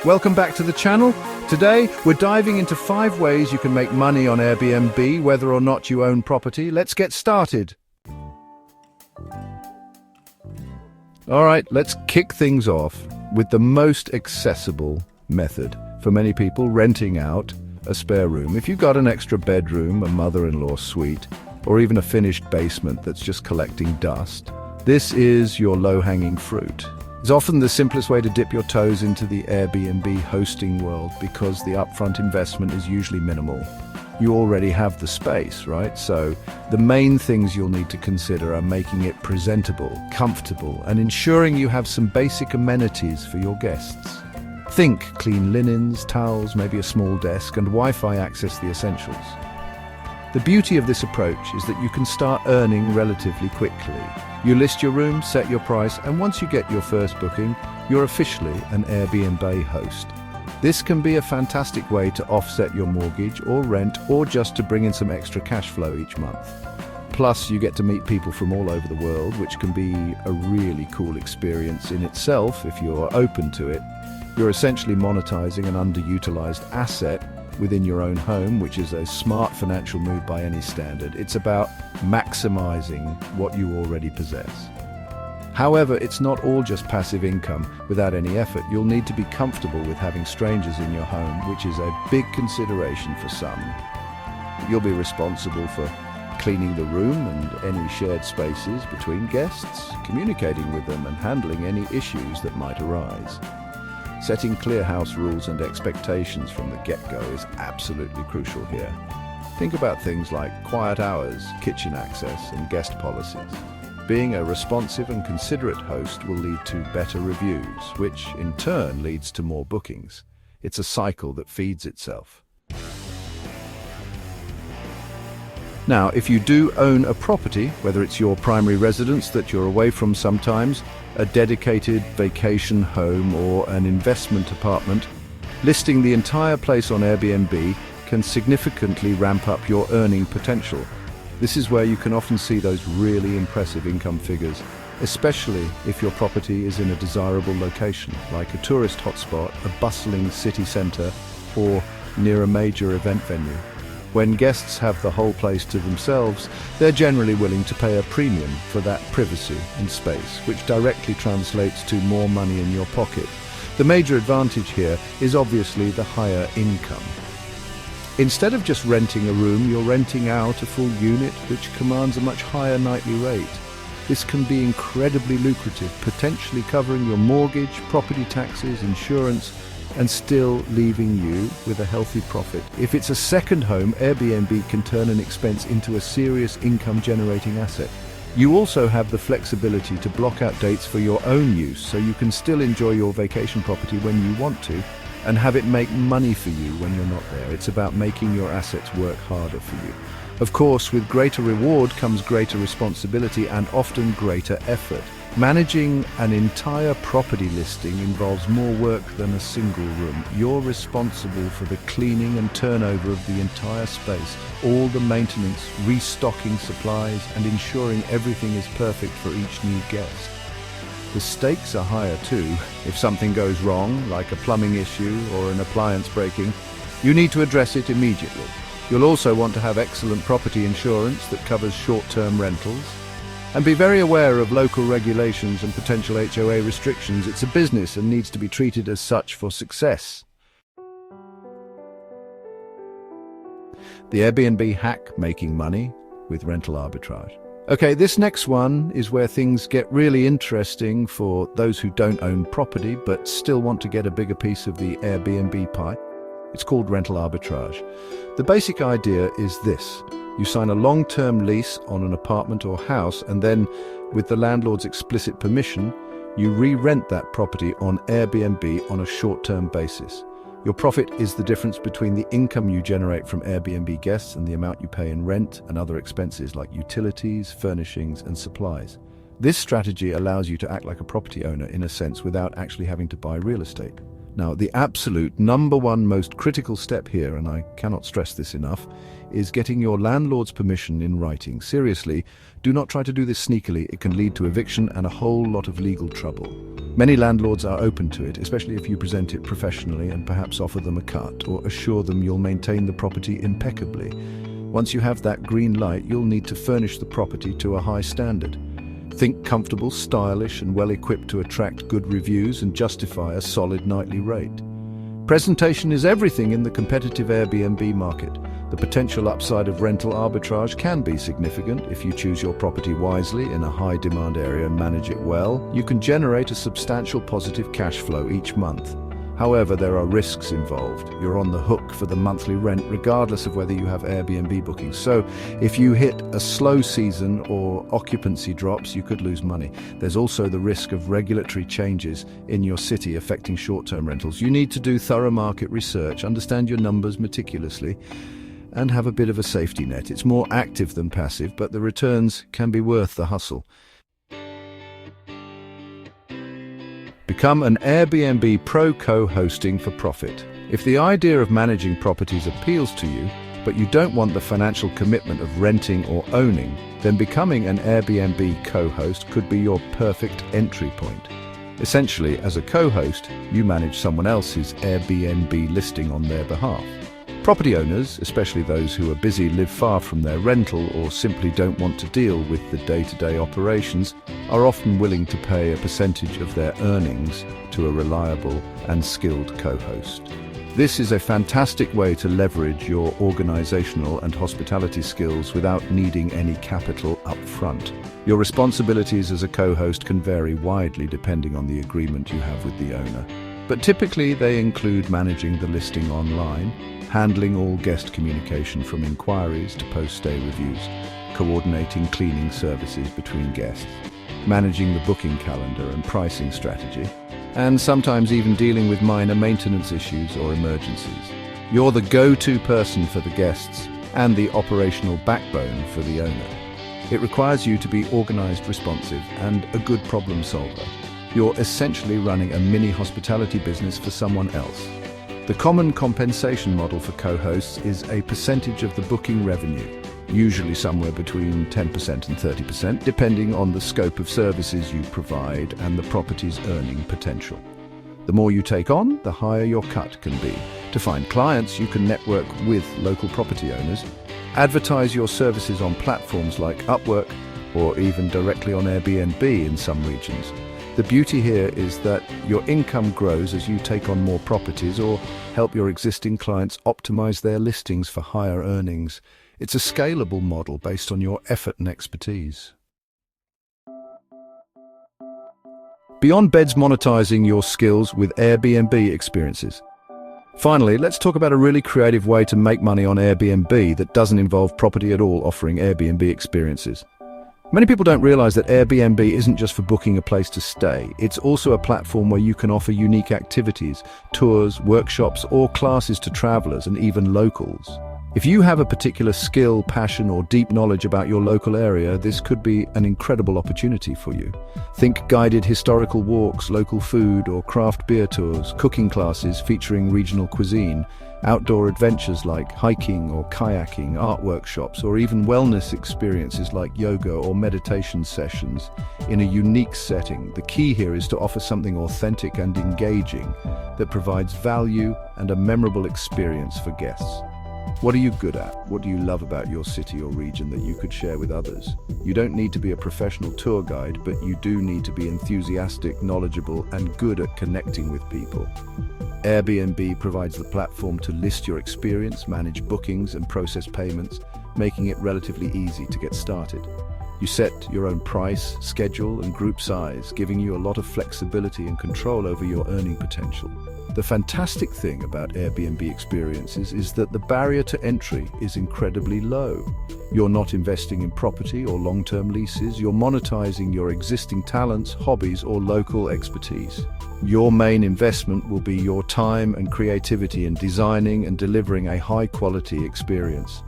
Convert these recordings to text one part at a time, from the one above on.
Welcome back to the channel. Today, we're diving into 5 ways you can make money on Airbnb, whether or not you own property. Let's get started. All right, let's kick things off with the most accessible method. For many people, renting out a spare room. If you've got an extra bedroom, a mother-in-law suite, or even a finished basement that's just collecting dust, this is your low-hanging fruit. It's often the simplest way to dip your toes into the Airbnb hosting world because the upfront investment is usually minimal. You already have the space, right? So the main things you'll need to consider are making it presentable, comfortable, and ensuring you have some basic amenities for your guests. Think clean linens, towels, maybe a small desk, and Wi-Fi access, the essentials. The beauty of this approach is that you can start earning relatively quickly. You list your room, set your price, and once you get your first booking, you're officially an Airbnb host. This can be a fantastic way to offset your mortgage or rent, or just to bring in some extra cash flow each month. Plus, you get to meet people from all over the world, which can be a really cool experience in itself if you're open to it. You're essentially monetizing an underutilized asset within your own home, which is a smart financial move by any standard. It's about maximizing what you already possess. However, it's not all just passive income without any effort. You'll need to be comfortable with having strangers in your home, which is a big consideration for some. You'll be responsible for cleaning the room and any shared spaces between guests, communicating with them, and handling any issues that might arise. Setting clear house rules and expectations from the get-go is absolutely crucial here. Think about things like quiet hours, kitchen access, and guest policies. Being a responsive and considerate host will lead to better reviews, which in turn leads to more bookings. It's a cycle that feeds itself. Now, if you do own a property, whether it's your primary residence that you're away from sometimes, a dedicated vacation home, or an investment apartment, listing the entire place on Airbnb can significantly ramp up your earning potential. This is where you can often see those really impressive income figures, especially if your property is in a desirable location, like a tourist hotspot, a bustling city centre, or near a major event venue. When guests have the whole place to themselves, they're generally willing to pay a premium for that privacy and space, which directly translates to more money in your pocket. The major advantage here is obviously the higher income. Instead of just renting a room, you're renting out a full unit, which commands a much higher nightly rate. This can be incredibly lucrative, potentially covering your mortgage, property taxes, insurance, and still leaving you with a healthy profit. If it's a second home, Airbnb can turn an expense into a serious income-generating asset. You also have the flexibility to block out dates for your own use, so you can still enjoy your vacation property when you want to, and have it make money for you when you're not there. It's about making your assets work harder for you. Of course, with greater reward comes greater responsibility and often greater effort. Managing an entire property listing involves more work than a single room. You're responsible for the cleaning and turnover of the entire space, all the maintenance, restocking supplies, and ensuring everything is perfect for each new guest. The stakes are higher too. If something goes wrong, like a plumbing issue or an appliance breaking, you need to address it immediately. You'll also want to have excellent property insurance that covers short-term rentals. And be very aware of local regulations and potential HOA restrictions. It's a business and needs to be treated as such for success. The Airbnb hack: making money with rental arbitrage. Okay, this next one is where things get really interesting for those who don't own property but still want to get a bigger piece of the Airbnb pie. It's called rental arbitrage. The basic idea is this. You sign a long-term lease on an apartment or house, and then, with the landlord's explicit permission, you re-rent that property on Airbnb on a short-term basis. Your profit is the difference between the income you generate from Airbnb guests and the amount you pay in rent and other expenses like utilities, furnishings, and supplies. This strategy allows you to act like a property owner in a sense without actually having to buy real estate. Now, the absolute number one most critical step here, and I cannot stress this enough, is getting your landlord's permission in writing. Seriously, do not try to do this sneakily. It can lead to eviction and a whole lot of legal trouble. Many landlords are open to it, especially if you present it professionally and perhaps offer them a cut or assure them you'll maintain the property impeccably. Once you have that green light, you'll need to furnish the property to a high standard. Think comfortable, stylish, and well-equipped to attract good reviews and justify a solid nightly rate. Presentation is everything in the competitive Airbnb market. The potential upside of rental arbitrage can be significant if you choose your property wisely in a high-demand area and manage it well. You can generate a substantial positive cash flow each month. However, there are risks involved. You're on the hook for the monthly rent regardless of whether you have Airbnb bookings. So if you hit a slow season or occupancy drops, you could lose money. There's also the risk of regulatory changes in your city affecting short-term rentals. You need to do thorough market research, understand your numbers meticulously, and have a bit of a safety net. It's more active than passive, but the returns can be worth the hustle. Become an Airbnb Pro co-hosting for profit. If the idea of managing properties appeals to you, but you don't want the financial commitment of renting or owning, then becoming an Airbnb co-host could be your perfect entry point. Essentially, as a co-host, you manage someone else's Airbnb listing on their behalf. Property owners, especially those who are busy, live far from their rental, or simply don't want to deal with the day-to-day operations, are often willing to pay a percentage of their earnings to a reliable and skilled co-host. This is a fantastic way to leverage your organizational and hospitality skills without needing any capital up front. Your responsibilities as a co-host can vary widely depending on the agreement you have with the owner, but typically they include managing the listing online, handling all guest communication from inquiries to post-stay reviews, coordinating cleaning services between guests, managing the booking calendar and pricing strategy, and sometimes even dealing with minor maintenance issues or emergencies. You're the go-to person for the guests and the operational backbone for the owner. It requires you to be organized, responsive, and a good problem solver. You're essentially running a mini hospitality business for someone else. The common compensation model for co-hosts is a percentage of the booking revenue, usually somewhere between 10% and 30%, depending on the scope of services you provide and the property's earning potential. The more you take on, the higher your cut can be. To find clients, you can network with local property owners, advertise your services on platforms like Upwork, or even directly on Airbnb in some regions. The beauty here is that your income grows as you take on more properties or help your existing clients optimize their listings for higher earnings. It's a scalable model based on your effort and expertise. Beyond beds, monetizing your skills with Airbnb Experiences. Finally, let's talk about a really creative way to make money on Airbnb that doesn't involve property at all, offering Airbnb Experiences. Many people don't realize that Airbnb isn't just for booking a place to stay. It's also a platform where you can offer unique activities, tours, workshops, or classes to travelers and even locals. If you have a particular skill, passion, or deep knowledge about your local area, this could be an incredible opportunity for you. Think guided historical walks, local food, or craft beer tours, cooking classes featuring regional cuisine, outdoor adventures like hiking or kayaking, art workshops, or even wellness experiences like yoga or meditation sessions in a unique setting. The key here is to offer something authentic and engaging that provides value and a memorable experience for guests. What are you good at? What do you love about your city or region that you could share with others? You don't need to be a professional tour guide, but you do need to be enthusiastic, knowledgeable, and good at connecting with people. Airbnb provides the platform to list your experience, manage bookings, and process payments, making it relatively easy to get started. You set your own price, schedule, and group size, giving you a lot of flexibility and control over your earning potential. The fantastic thing about Airbnb Experiences is that the barrier to entry is incredibly low. You're not investing in property or long-term leases, you're monetizing your existing talents, hobbies, or local expertise. Your main investment will be your time and creativity in designing and delivering a high-quality experience.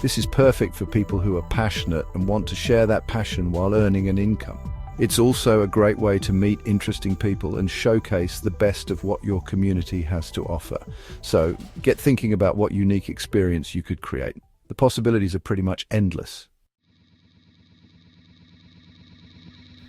This is perfect for people who are passionate and want to share that passion while earning an income. It's also a great way to meet interesting people and showcase the best of what your community has to offer. So get thinking about what unique experience you could create. The possibilities are pretty much endless.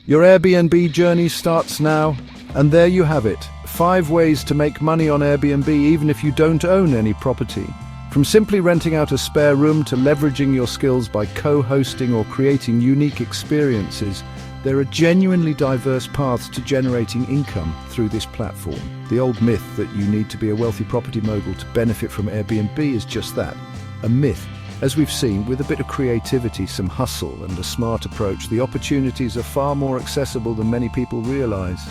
Your Airbnb journey starts now. And there you have it, 5 ways to make money on Airbnb even if you don't own any property. From simply renting out a spare room to leveraging your skills by co-hosting or creating unique experiences, there are genuinely diverse paths to generating income through this platform. The old myth that you need to be a wealthy property mogul to benefit from Airbnb is just that, a myth. As we've seen, with a bit of creativity, some hustle and a smart approach, the opportunities are far more accessible than many people realize.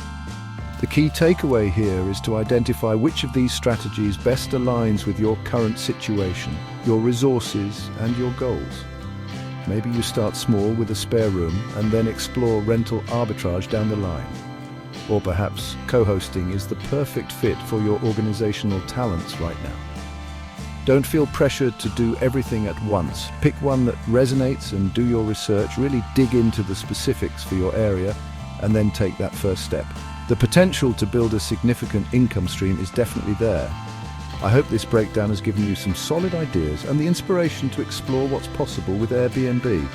The key takeaway here is to identify which of these strategies best aligns with your current situation, your resources, and your goals. Maybe you start small with a spare room and then explore rental arbitrage down the line. Or perhaps co-hosting is the perfect fit for your organizational talents right now. Don't feel pressured to do everything at once. Pick one that resonates and do your research. Really dig into the specifics for your area and then take that first step. The potential to build a significant income stream is definitely there. I hope this breakdown has given you some solid ideas and the inspiration to explore what's possible with Airbnb.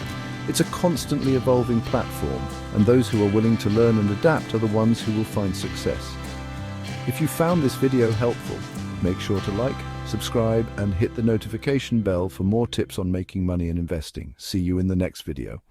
It's a constantly evolving platform, and those who are willing to learn and adapt are the ones who will find success. If you found this video helpful, make sure to like, subscribe, and hit the notification bell for more tips on making money and investing. See you in the next video.